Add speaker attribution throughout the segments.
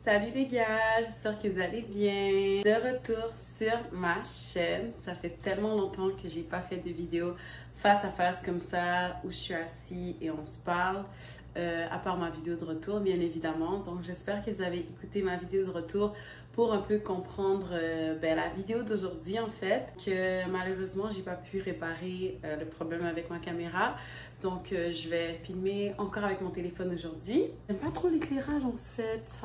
Speaker 1: Salut les gars, j'espère que vous allez bien. De retour sur ma chaîne. Ça fait tellement longtemps que j'ai pas fait de vidéo face à face comme ça, où je suis assise et on se parle. À part ma vidéo de retour, bien évidemment. Donc j'espère que vous avez écouté ma vidéo de retour pour un peu comprendre la vidéo d'aujourd'hui en fait. Que malheureusement, j'ai pas pu réparer le problème avec ma caméra. Donc, je vais filmer encore avec mon téléphone aujourd'hui. J'aime pas trop l'éclairage en fait.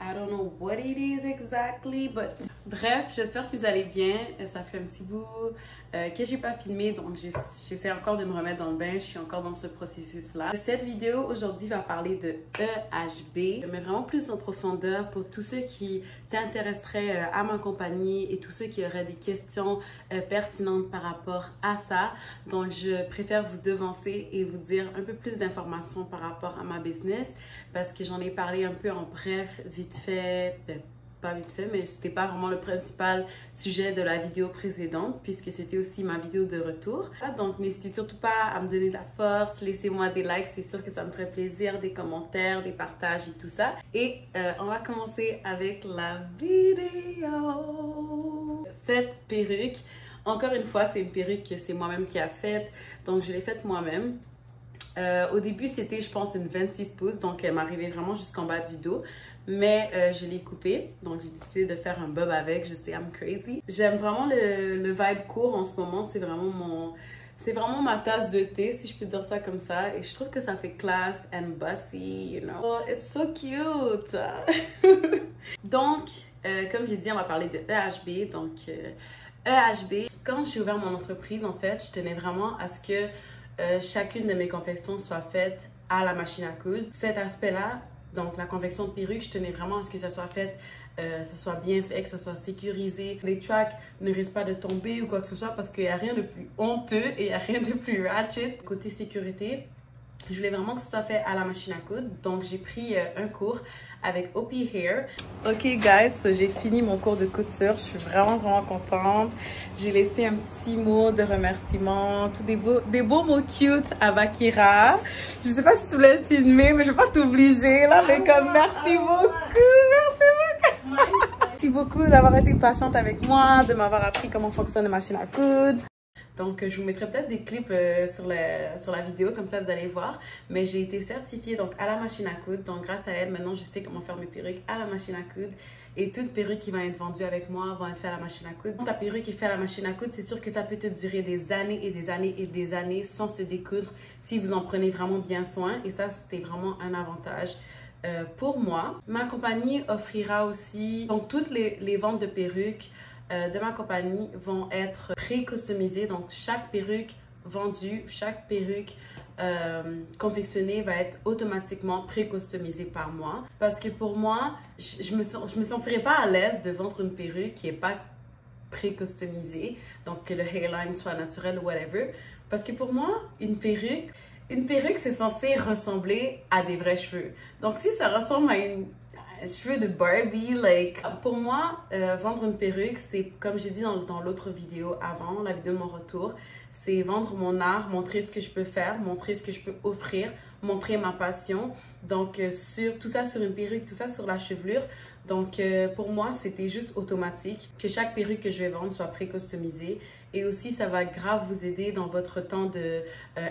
Speaker 1: I don't know what it is exactly, but... Bref, j'espère que vous allez bien. Ça fait un petit bout que j'ai pas filmé, donc j'essaie encore de me remettre dans le bain. Je suis encore dans ce processus-là. Cette vidéo aujourd'hui va parler de EHB, mais vraiment plus en profondeur pour tous ceux qui s'intéresseraient à ma compagnie et tous ceux qui auraient des questions pertinentes par rapport à ça. Donc, je préfère vous devancer et vous dire un peu plus d'informations par rapport à ma business parce que j'en ai parlé un peu en bref, vite fait, pas vite fait, mais c'était pas vraiment le principal sujet de la vidéo précédente puisque c'était aussi ma vidéo de retour. Donc n'hésitez surtout pas à me donner de la force, laissez-moi des likes, c'est sûr que ça me ferait plaisir, des commentaires, des partages et tout ça. Et on va commencer avec la vidéo. Cette perruque, encore une fois, c'est une perruque que c'est moi-même qui a faite, donc je l'ai faite moi-même. Au début, c'était, je pense, une 26 pouces, donc elle m'arrivait vraiment jusqu'en bas du dos. Mais je l'ai coupée, donc j'ai décidé de faire un bob avec, je sais, I'm crazy. J'aime vraiment le vibe court en ce moment, c'est vraiment ma tasse de thé, si je peux dire ça comme ça. Et je trouve que ça fait classe and bossy, you know. Oh, it's so cute! Donc, comme j'ai dit, on va parler de EHB. Donc, EHB, quand j'ai ouvert mon entreprise, en fait, je tenais vraiment à ce que chacune de mes confections soit faite à la machine à coudre. Cet aspect-là, donc la confection de perruque, je tenais vraiment à ce que ça soit fait, ça soit bien fait, que ça soit sécurisé. Les tracks ne risquent pas de tomber ou quoi que ce soit parce qu'il n'y a rien de plus honteux et il n'y a rien de plus ratchet. Côté sécurité, je voulais vraiment que ce soit fait à la machine à coudre. Donc j'ai pris un cours avec OP Hair. Ok guys, so j'ai fini mon cours de couture. Je suis vraiment contente. J'ai laissé un petit mot de remerciement, tous des beaux mots cute à Bakira. Je sais pas si tu voulais filmer, mais je vais pas t'obliger là, mais comme merci beaucoup. Merci beaucoup d'avoir été patiente avec moi, de m'avoir appris comment fonctionne la machine à coudre. Donc, je vous mettrai peut-être des clips sur la vidéo, comme ça vous allez voir. Mais j'ai été certifiée donc à la machine à coudre. Donc, grâce à elle, maintenant, je sais comment faire mes perruques à la machine à coudre. Et toute perruque qui va être vendue avec moi va être faite à la machine à coudre. Quand ta perruque est faite à la machine à coudre, c'est sûr que ça peut te durer des années et des années et des années sans se découdre si vous en prenez vraiment bien soin. Et ça, c'était vraiment un avantage. Pour moi, ma compagnie offrira aussi donc toutes les ventes de perruques de ma compagnie vont être pré-customisées. Donc, chaque perruque vendue, chaque perruque confectionnée va être automatiquement pré-customisée par moi. Parce que pour moi, je me sentirais pas à l'aise de vendre une perruque qui n'est pas pré-customisée. Donc, que le hairline soit naturel ou whatever. Parce que pour moi, une perruque, c'est censé ressembler à des vrais cheveux. Donc, si ça ressemble à cheveux de Barbie, like, pour moi, vendre une perruque, c'est comme j'ai dit dans l'autre vidéo avant, la vidéo de mon retour, c'est vendre mon art, montrer ce que je peux faire, montrer ce que je peux offrir, montrer ma passion. Donc, tout ça sur une perruque, tout ça sur la chevelure. Donc, pour moi, c'était juste automatique que chaque perruque que je vais vendre soit pré-customisée. Et aussi, ça va grave vous aider dans votre temps de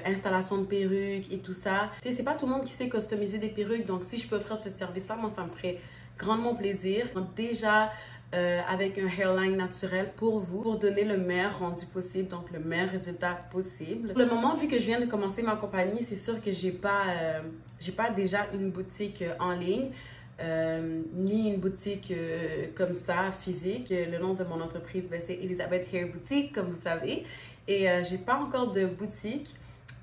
Speaker 1: installation de perruques et tout ça. Tu sais, c'est pas tout le monde qui sait customiser des perruques. Donc, si je peux offrir ce service-là, moi, ça me ferait grandement plaisir. Déjà, avec un hairline naturel pour vous, pour donner le meilleur rendu possible, donc le meilleur résultat possible. Pour le moment, vu que je viens de commencer ma compagnie, c'est sûr que j'ai pas déjà une boutique en ligne. Ni une boutique comme ça, physique. Le nom de mon entreprise, c'est Elizabeth Hair Boutique, comme vous savez. Et j'ai pas encore de boutique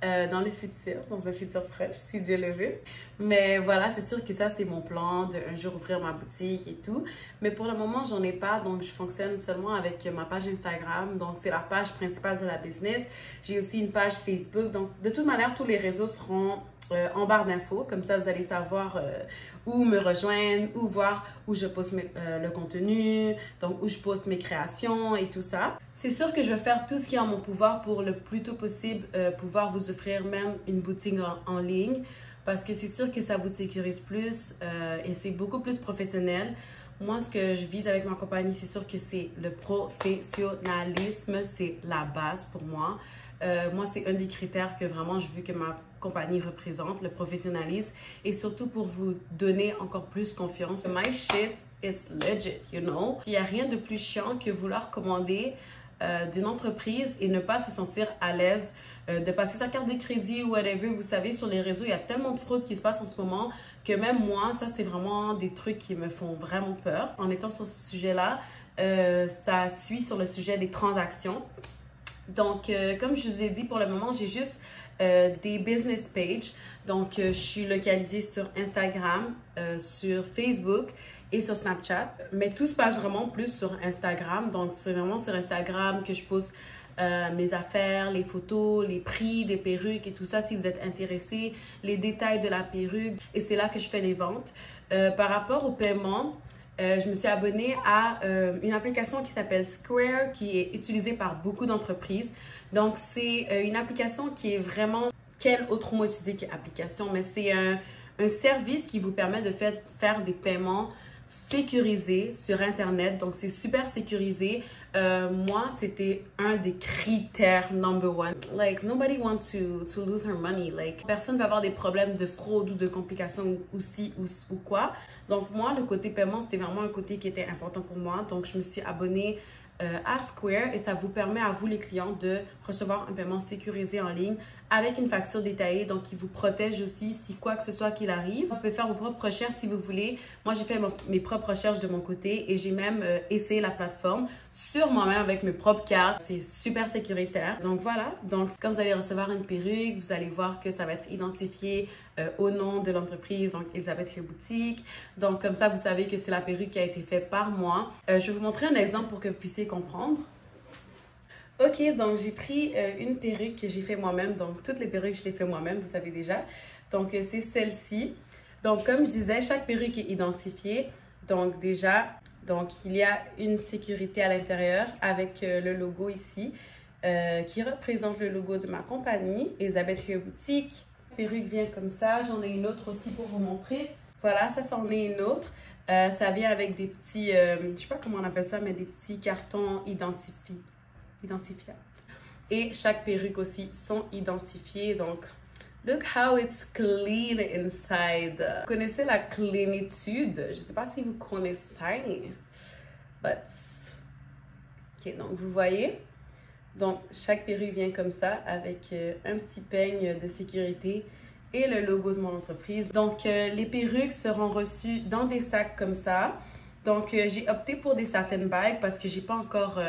Speaker 1: dans le futur, dans un futur proche, si Dieu le veut. Mais voilà, c'est sûr que ça, c'est mon plan de un jour ouvrir ma boutique et tout. Mais pour le moment, j'en ai pas, donc je fonctionne seulement avec ma page Instagram. Donc, c'est la page principale de la business. J'ai aussi une page Facebook. Donc, de toute manière, tous les réseaux seront en barre d'infos. Comme ça, vous allez savoir où me rejoindre, où voir où je poste le contenu, donc où je poste mes créations et tout ça. C'est sûr que je vais faire tout ce qui est en mon pouvoir pour le plus tôt possible pouvoir vous offrir même une boutique en ligne. parce que c'est sûr que ça vous sécurise plus et c'est beaucoup plus professionnel. Moi, ce que je vise avec ma compagnie, c'est sûr que c'est le professionnalisme, c'est la base pour moi. Moi, c'est un des critères que vraiment je veux que ma compagnie représente, le professionnalisme, et surtout pour vous donner encore plus confiance. My shit is legit, you know? Il n'y a rien de plus chiant que vouloir commander d'une entreprise et ne pas se sentir à l'aise de passer sa carte de crédit ou whatever. Vous savez, sur les réseaux, il y a tellement de fraudes qui se passent en ce moment que même moi, ça, c'est vraiment des trucs qui me font vraiment peur. En étant sur ce sujet-là, ça suit sur le sujet des transactions. Donc, comme je vous ai dit, pour le moment, j'ai juste des business pages. Donc, je suis localisée sur Instagram, sur Facebook et sur Snapchat. Mais tout se passe vraiment plus sur Instagram. Donc, c'est vraiment sur Instagram que je pose mes affaires, les photos, les prix des perruques et tout ça, si vous êtes intéressé, les détails de la perruque. Et c'est là que je fais les ventes. Par rapport au paiement, je me suis abonnée à une application qui s'appelle Square, qui est utilisée par beaucoup d'entreprises. Donc, c'est une application qui est vraiment... Quel autre mot utiliser qu'application? Mais c'est un service qui vous permet de faire des paiements sécurisés sur Internet. Donc, c'est super sécurisé. Moi, c'était un des critères number one. Like, nobody wants to lose her money. Like, personne ne va avoir des problèmes de fraude ou de complications ou quoi. Donc, moi, le côté paiement, c'était vraiment un côté qui était important pour moi. Donc, je me suis abonnée à Square et ça vous permet à vous, les clients, de recevoir un paiement sécurisé en ligne avec une facture détaillée, donc qui vous protège aussi si quoi que ce soit qu'il arrive. Vous pouvez faire vos propres recherches si vous voulez. Moi, j'ai fait mes propres recherches de mon côté et j'ai même essayé la plateforme sur moi-même avec mes propres cartes. C'est super sécuritaire. Donc voilà, donc quand vous allez recevoir une perruque, vous allez voir que ça va être identifié au nom de l'entreprise, donc Elizabeth Hair Boutique. Donc comme ça, vous savez que c'est la perruque qui a été faite par moi. Je vais vous montrer un exemple pour que vous puissiez comprendre. Ok, donc j'ai pris une perruque que j'ai fait moi-même. Donc toutes les perruques, je les fais moi-même, vous savez déjà. Donc c'est celle-ci. Donc comme je disais, chaque perruque est identifiée. Donc déjà, donc il y a une sécurité à l'intérieur avec le logo ici qui représente le logo de ma compagnie, Elizabeth Hair Boutique. La perruque vient comme ça. J'en ai une autre aussi pour vous montrer. Voilà, ça c'en est une autre. Ça vient avec des petits, je sais pas comment on appelle ça, mais des petits cartons identifiables. Et chaque perruque aussi sont identifiées. Donc, look how it's clean inside. Vous connaissez la clénitude? Je ne sais pas si vous connaissez. But... Ok, donc vous voyez. Donc, chaque perruque vient comme ça avec un petit peigne de sécurité et le logo de mon entreprise. Donc, les perruques seront reçues dans des sacs comme ça. Donc, j'ai opté pour des satin bags parce que j'ai pas encore...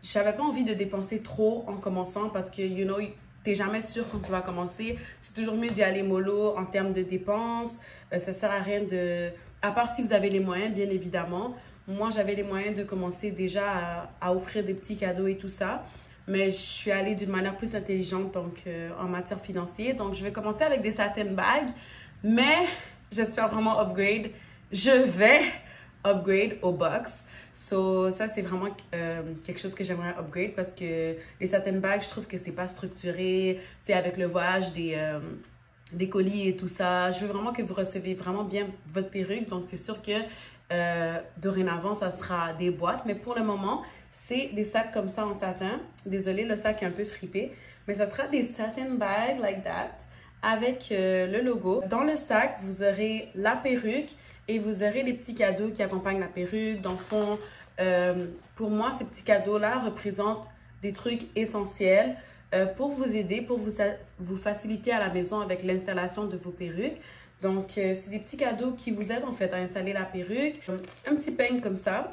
Speaker 1: j'avais pas envie de dépenser trop en commençant parce que, you know, t'es jamais sûr quand tu vas commencer. C'est toujours mieux d'y aller mollo en termes de dépenses. Ça sert à rien de... À part si vous avez les moyens, bien évidemment. Moi, j'avais les moyens de commencer déjà à offrir des petits cadeaux et tout ça. Mais je suis allée d'une manière plus intelligente donc en matière financière. Donc, je vais commencer avec des satin bags. Mais j'espère vraiment upgrade. Je vais upgrade au box. So, ça, c'est vraiment quelque chose que j'aimerais upgrade parce que les satin bags, je trouve que c'est pas structuré. Tu sais, avec le voyage des colis et tout ça. Je veux vraiment que vous recevez vraiment bien votre perruque. Donc, c'est sûr que dorénavant, ça sera des boîtes. Mais pour le moment, c'est des sacs comme ça en satin. Désolée, le sac est un peu fripé. Mais ça sera des satin bags like that avec le logo. Dans le sac, vous aurez la perruque et vous aurez les petits cadeaux qui accompagnent la perruque. Dans le fond, pour moi, ces petits cadeaux-là représentent des trucs essentiels pour vous aider, pour vous faciliter à la maison avec l'installation de vos perruques. Donc, c'est des petits cadeaux qui vous aident en fait à installer la perruque. Un petit peigne comme ça,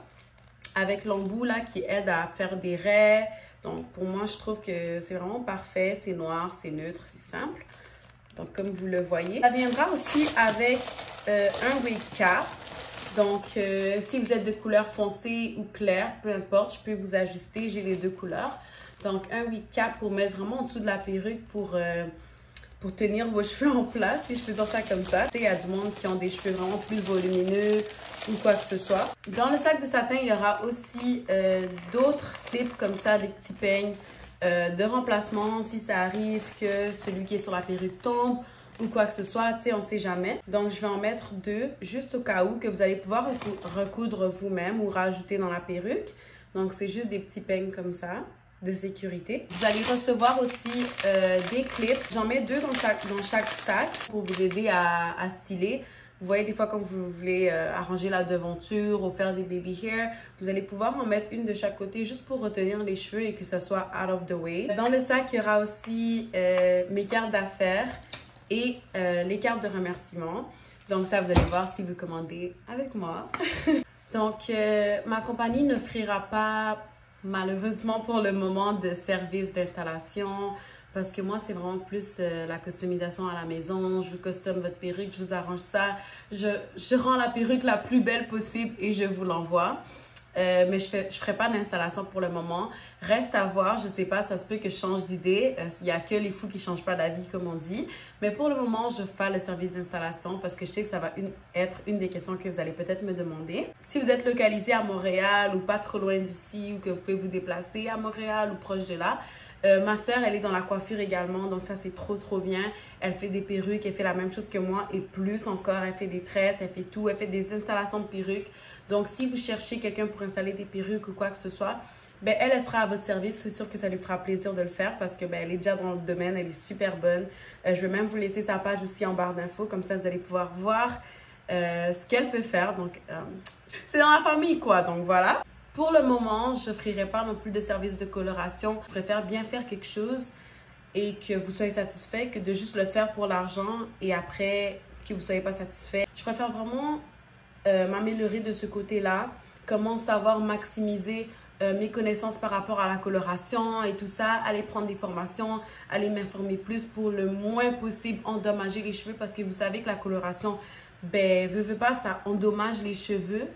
Speaker 1: avec l'embout là qui aide à faire des raies. Donc, pour moi, je trouve que c'est vraiment parfait. C'est noir, c'est neutre, c'est simple. Donc, comme vous le voyez. Ça viendra aussi avec un wig cap. Donc, si vous êtes de couleur foncée ou claire, peu importe, je peux vous ajuster. J'ai les deux couleurs. Donc, un wig cap pour mettre vraiment en dessous de la perruque pour tenir vos cheveux en place, si je peux dire ça comme ça. Il y a du monde qui ont des cheveux vraiment plus volumineux ou quoi que ce soit. Dans le sac de satin, il y aura aussi d'autres clips comme ça, des petits peignes de remplacement si ça arrive que celui qui est sur la perruque tombe ou quoi que ce soit, tu sais, on sait jamais. Donc, je vais en mettre 2, juste au cas où, que vous allez pouvoir recoudre vous-même ou rajouter dans la perruque. Donc, c'est juste des petits peignes comme ça, de sécurité. Vous allez recevoir aussi des clips. J'en mets 2 dans chaque sac pour vous aider à styler. Vous voyez, des fois, quand vous voulez arranger la devanture ou faire des baby hair, vous allez pouvoir en mettre une de chaque côté juste pour retenir les cheveux et que ça soit out of the way. Dans le sac, il y aura aussi mes cartes d'affaires et les cartes de remerciement. Donc ça, vous allez voir si vous commandez avec moi. Donc, ma compagnie n'offrira pas, malheureusement pour le moment, de service d'installation. Parce que moi, c'est vraiment plus la customisation à la maison. Je vous custom votre perruque, je vous arrange ça. Je rends la perruque la plus belle possible et je vous l'envoie. Mais je ferai pas d'installation pour le moment. Reste à voir, je sais pas, ça se peut que je change d'idée. Il y a que les fous qui changent pas d'avis, comme on dit. Mais pour le moment, je fais pas le service d'installation parce que je sais que ça va être une des questions que vous allez peut-être me demander. Si vous êtes localisé à Montréal ou pas trop loin d'ici ou que vous pouvez vous déplacer à Montréal ou proche de là, ma soeur, elle est dans la coiffure également, donc ça, c'est trop bien. Elle fait des perruques, elle fait la même chose que moi et plus encore. Elle fait des tresses, elle fait tout, elle fait des installations de perruques. Donc, si vous cherchez quelqu'un pour installer des perruques ou quoi que ce soit, ben, elle sera à votre service. C'est sûr que ça lui fera plaisir de le faire parce que ben, elle est déjà dans le domaine, elle est super bonne. Je vais même vous laisser sa page aussi en barre d'infos, comme ça, vous allez pouvoir voir ce qu'elle peut faire. Donc, c'est dans la famille, quoi. Donc, voilà. Pour le moment, je n'offrirai pas non plus de service de coloration. Je préfère bien faire quelque chose et que vous soyez satisfait que de juste le faire pour l'argent et après que vous ne soyez pas satisfait. Je préfère vraiment m'améliorer de ce côté-là. Comment savoir maximiser mes connaissances par rapport à la coloration et tout ça. Aller prendre des formations, aller m'informer plus pour le moins possible endommager les cheveux parce que vous savez que la coloration, ben, veut pas, ça endommage les cheveux.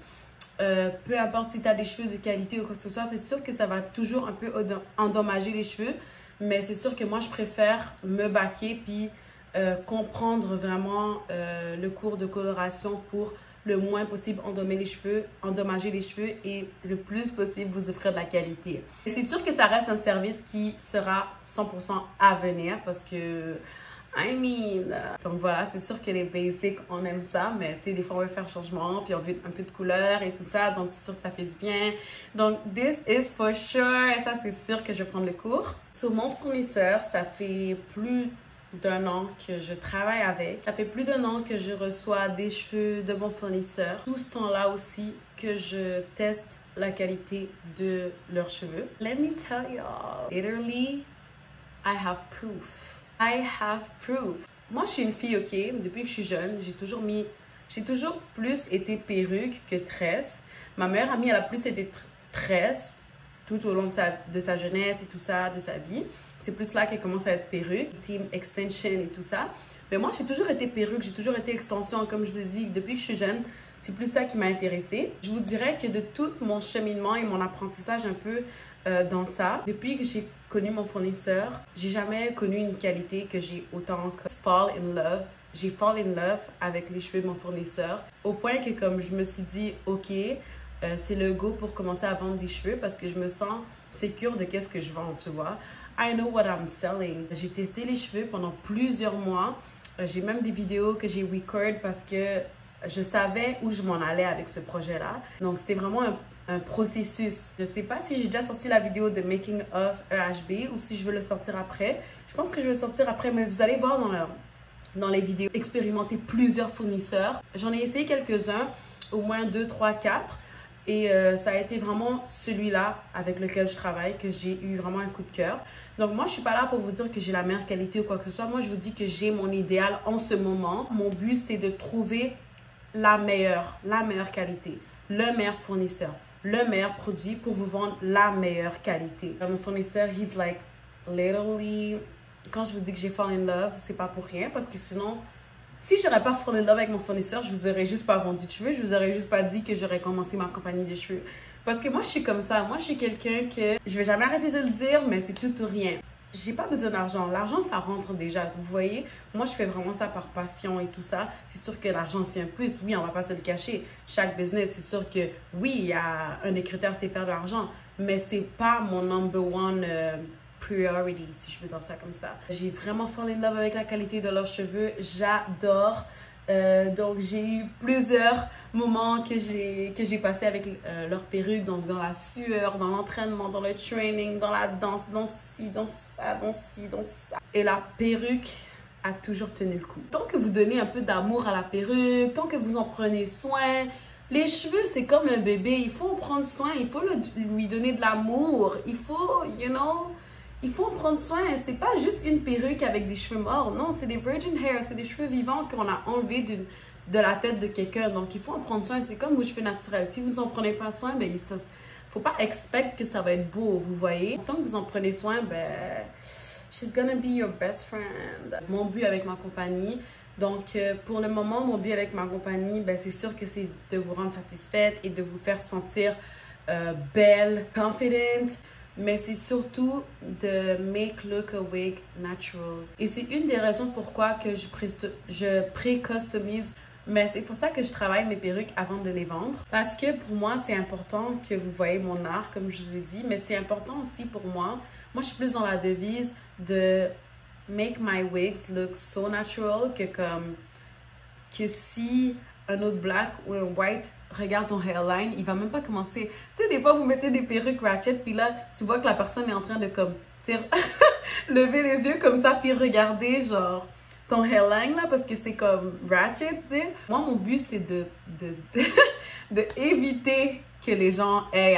Speaker 1: Peu importe si tu as des cheveux de qualité ou quoi que ce soit, c'est sûr que ça va toujours un peu endommager les cheveux. Mais c'est sûr que moi, je préfère me baquer puis comprendre vraiment le cours de coloration pour le moins possible endommager les cheveux et le plus possible vous offrir de la qualité. C'est sûr que ça reste un service qui sera 100% à venir parce que donc voilà, c'est sûr que les basics, on aime ça, mais tu sais, des fois on veut faire changement, puis on veut un peu de couleur et tout ça, donc c'est sûr que ça fait du bien. Donc, this is for sure, et ça c'est sûr que je vais prendre le cours. Sur mon fournisseur, ça fait plus d'1 an que je travaille avec. Ça fait plus d'1 an que je reçois des cheveux de mon fournisseur. Tout ce temps-là aussi que je teste la qualité de leurs cheveux. Let me tell y'all, literally, I have proof. I have proof. Moi, je suis une fille, ok? Depuis que je suis jeune, j'ai toujours plus été perruque que tresse. Ma meilleure amie, elle a plus été tresse tout au long de sa jeunesse et tout ça, de sa vie. C'est plus là qu'elle commence à être perruque, team extension et tout ça. Mais moi, j'ai toujours été perruque, j'ai toujours été extension. Comme je le dis, depuis que je suis jeune, c'est plus ça qui m'a intéressée. Je vous dirais que de tout mon cheminement et mon apprentissage un peu dans ça, depuis que j'ai connu mon fournisseur, j'ai jamais connu une qualité que j'ai autant fall in love. J'ai fall in love avec les cheveux de mon fournisseur au point que comme je me suis dit, ok, c'est le go pour commencer à vendre des cheveux parce que je me sens sécure de qu'est-ce que je vends, tu vois. I know what I'm selling. J'ai testé les cheveux pendant plusieurs mois. J'ai même des vidéos que j'ai record parce que je savais où je m'en allais avec ce projet-là. Donc, c'était vraiment un processus. Je ne sais pas si j'ai déjà sorti la vidéo de Making of EHB ou si je veux le sortir après. Je pense que je vais le sortir après, mais vous allez voir dans les vidéos, expérimenter plusieurs fournisseurs. J'en ai essayé quelques-uns, au moins 2, 3, 4. Et ça a été vraiment celui-là avec lequel je travaille que j'ai eu vraiment un coup de cœur. Donc moi, je ne suis pas là pour vous dire que j'ai la meilleure qualité ou quoi que ce soit. Moi, je vous dis que j'ai mon idéal en ce moment. Mon but, c'est de trouver la meilleure qualité, le meilleur fournisseur, le meilleur produit pour vous vendre la meilleure qualité. Mon fournisseur, he's like literally, quand je vous dis que j'ai fall in love, c'est pas pour rien parce que sinon, si j'aurais pas fall in love avec mon fournisseur, je vous aurais juste pas vendu de cheveux, je vous aurais juste pas dit que j'aurais commencé ma compagnie de cheveux. Parce que moi, je suis comme ça. Moi, je suis quelqu'un que je vais jamais arrêter de le dire, mais c'est tout ou rien. J'ai pas besoin d'argent. L'argent, ça rentre déjà. Vous voyez, moi, je fais vraiment ça par passion et tout ça. C'est sûr que l'argent, c'est un plus. Oui, on va pas se le cacher. Chaque business, c'est sûr que oui, il y a un des critères, c'est faire de l'argent. Mais c'est pas mon number one priority, si je peux dire ça comme ça. J'ai vraiment fall in love avec la qualité de leurs cheveux. J'adore. Donc, j'ai eu plusieurs moments que j'ai passé avec leur perruque, donc dans la sueur, dans l'entraînement, dans le training, dans la danse, dans ci, dans ça, dans ci, dans ça. Et la perruque a toujours tenu le coup. Tant que vous donnez un peu d'amour à la perruque, tant que vous en prenez soin, les cheveux, c'est comme un bébé, il faut en prendre soin, il faut lui donner de l'amour, il faut, il faut en prendre soin. C'est pas juste une perruque avec des cheveux morts, non, c'est des virgin hair, c'est des cheveux vivants qu'on a enlevés de la tête de quelqu'un. Donc, il faut en prendre soin, c'est comme vos cheveux naturels. Si vous en prenez pas soin, ben, faut pas expect que ça va être beau, vous voyez. Tant que vous en prenez soin, ben, she's gonna be your best friend. Mon but avec ma compagnie, donc, pour le moment, mon but avec ma compagnie, ben, c'est sûr que c'est de vous rendre satisfaite et de vous faire sentir belle, confident, mais c'est surtout de make look a wig natural. Et c'est une des raisons pourquoi que je pré-customise, mais c'est pour ça que je travaille mes perruques avant de les vendre. Parce que pour moi, c'est important que vous voyez mon art, comme je vous ai dit, mais c'est important aussi pour moi. Moi, je suis plus dans la devise de make my wigs look so natural que si un autre black ou un white regarde ton hairline, il va même pas commencer. Tu sais, des fois, vous mettez des perruques ratchet, puis là, tu vois que la personne est en train de comme, lever les yeux comme ça, puis regarder, genre, ton hairline, là, parce que c'est comme ratchet, tu sais. Moi, mon but, c'est de éviter que les gens aient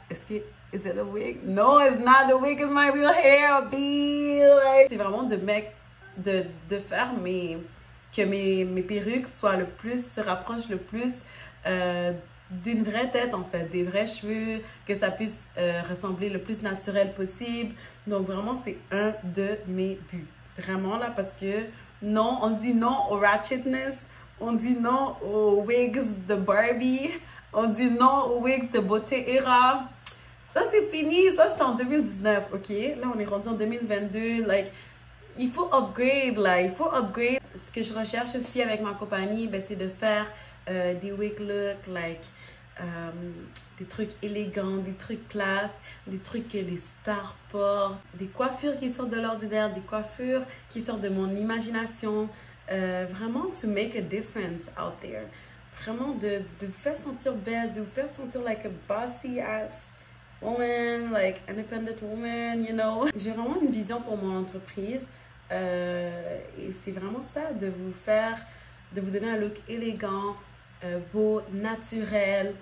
Speaker 1: est-ce que is it a wig? No, it's not. The wig is my real hair. Like, c'est vraiment de faire que mes perruques se rapprochent le plus d'une vraie tête, en fait, des vrais cheveux, que ça puisse ressembler le plus naturel possible. Donc, vraiment, c'est un de mes buts. Vraiment, là, parce que non, on dit non au ratchetness, on dit non aux wigs de Barbie, on dit non aux wigs de Beauté Era. Ça, c'est fini. Ça, c'était en 2019, OK? Là, on est rendu en 2022. Like, il faut upgrade, là. Il faut upgrade. Ce que je recherche aussi avec ma compagnie, ben, c'est de faire des wig looks, like, des trucs élégants, des trucs classe, des trucs que les stars portent, des coiffures qui sortent de l'ordinaire, des coiffures qui sortent de mon imagination. Vraiment, to make a difference out there. Vraiment, de vous faire sentir belle, de vous faire sentir like a bossy ass woman, like independent woman, you know. J'ai vraiment une vision pour mon entreprise et c'est vraiment ça, de vous donner un look élégant, beau, naturel.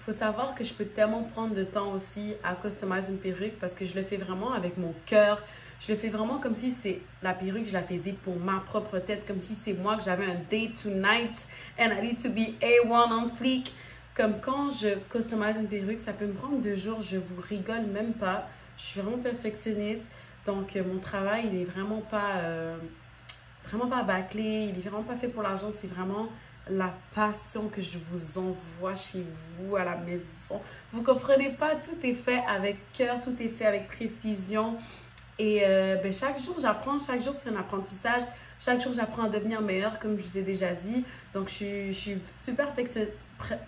Speaker 1: Faut savoir que je peux tellement prendre de temps aussi à customiser une perruque parce que je le fais vraiment avec mon cœur. Je le fais vraiment comme si c'est la perruque, je la faisais pour ma propre tête, comme si c'est moi que j'avais un day to night and I need to be A1 on fleek. Comme quand je customise une perruque, ça peut me prendre 2 jours, je vous rigole même pas. Je suis vraiment perfectionniste, donc mon travail, il est vraiment pas bâclé, il est vraiment pas fait pour l'argent, c'est vraiment la passion que je vous envoie chez vous, à la maison. Vous comprenez pas, tout est fait avec cœur, tout est fait avec précision. Et ben, chaque jour, j'apprends, chaque jour, c'est un apprentissage. Chaque jour, j'apprends à devenir meilleure, comme je vous ai déjà dit. Donc, je suis super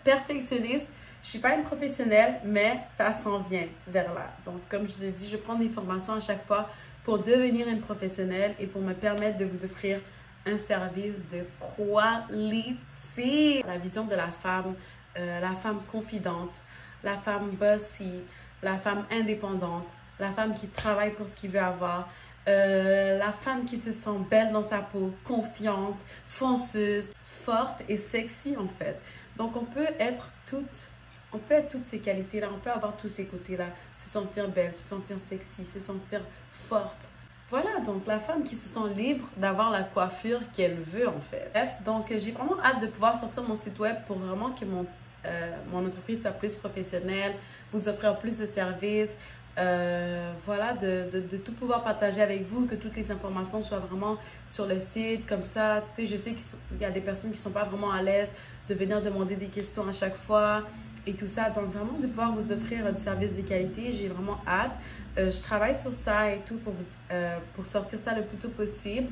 Speaker 1: perfectionniste. Je suis pas une professionnelle, mais ça s'en vient vers là. Donc, comme je l'ai dit, je prends des formations à chaque fois pour devenir une professionnelle et pour me permettre de vous offrir un service de qualité. La vision de la femme confidente, la femme bossy, la femme indépendante, la femme qui travaille pour ce qu'il veut avoir, la femme qui se sent belle dans sa peau, confiante, fonceuse, forte et sexy en fait. Donc on peut être toutes ces qualités-là, on peut avoir tous ces côtés-là, se sentir belle, se sentir sexy, se sentir forte. Voilà, donc la femme qui se sent libre d'avoir la coiffure qu'elle veut en fait. Bref, donc j'ai vraiment hâte de pouvoir sortir mon site web pour vraiment que mon entreprise soit plus professionnelle, vous offrir plus de services. Voilà, de tout pouvoir partager avec vous, que toutes les informations soient vraiment sur le site, comme ça, tu sais, je sais qu'il y a des personnes qui ne sont pas vraiment à l'aise de venir demander des questions à chaque fois et tout ça, donc vraiment de pouvoir vous offrir du service de qualité, j'ai vraiment hâte. Je travaille sur ça et tout pour sortir ça le plus tôt possible.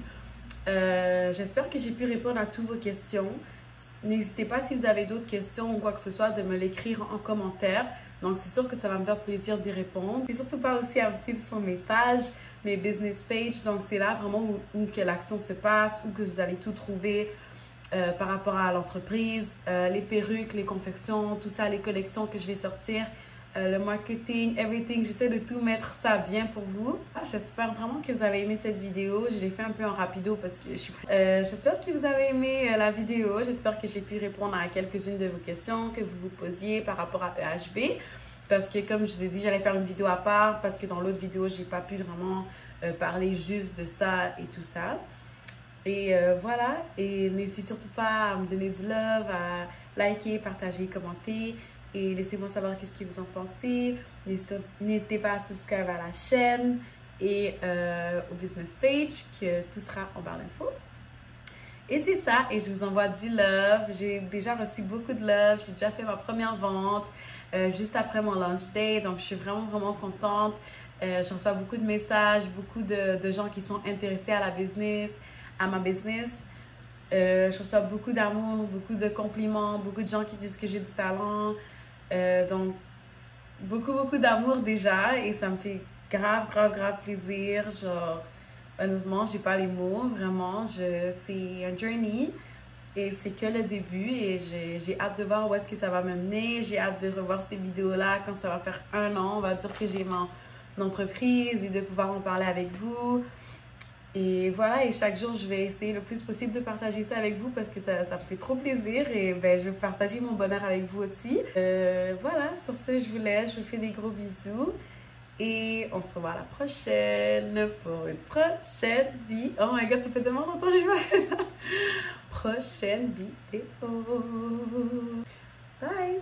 Speaker 1: J'espère que j'ai pu répondre à toutes vos questions. n'hésitez pas si vous avez d'autres questions ou quoi que ce soit de me l'écrire en commentaire. Donc, c'est sûr que ça va me faire plaisir d'y répondre. Et surtout pas aussi à me suivre sur mes pages, mes business pages. Donc, c'est là vraiment où que l'action se passe, où que vous allez tout trouver par rapport à l'entreprise, les perruques, les confections, tout ça, les collections que je vais sortir, le marketing, everything. J'essaie de tout mettre ça bien pour vous. J'espère vraiment que vous avez aimé cette vidéo. Je l'ai fait un peu en rapido parce que je suis... j'espère que vous avez aimé la vidéo. J'espère que j'ai pu répondre à quelques-unes de vos questions que vous vous posiez par rapport à EHB. Parce que comme je vous ai dit, j'allais faire une vidéo à part parce que dans l'autre vidéo, j'ai pas pu vraiment parler juste de ça et tout ça. Et voilà, et n'hésitez surtout pas à me donner du love, à liker, partager, commenter et laissez-moi savoir qu'est-ce que vous en pensez. N'hésitez pas à subscribe à la chaîne et au business page, que tout sera en barre d'infos. Et c'est ça, et je vous envoie du love. J'ai déjà reçu beaucoup de love, j'ai déjà fait ma première vente juste après mon launch day, donc je suis vraiment contente. Je reçois beaucoup de messages, beaucoup de gens qui sont intéressés à ma business. Je reçois beaucoup d'amour, beaucoup de compliments, beaucoup de gens qui disent que j'ai du talent. Donc, beaucoup d'amour déjà et ça me fait grave plaisir. Genre, honnêtement, j'ai pas les mots, vraiment. C'est un journey et c'est que le début et j'ai hâte de voir où est-ce que ça va m'amener. J'ai hâte de revoir ces vidéos-là quand ça va faire 1 an. On va dire que j'ai mon entreprise et de pouvoir en parler avec vous. Et voilà, et chaque jour, je vais essayer le plus possible de partager ça avec vous parce que ça me fait trop plaisir et ben, je vais partager mon bonheur avec vous aussi. Voilà, sur ce, je vous laisse, je vous fais des gros bisous et on se revoit à la prochaine pour une prochaine vidéo. Oh my god, ça fait tellement longtemps que je fais ça. Prochaine vidéo. Bye!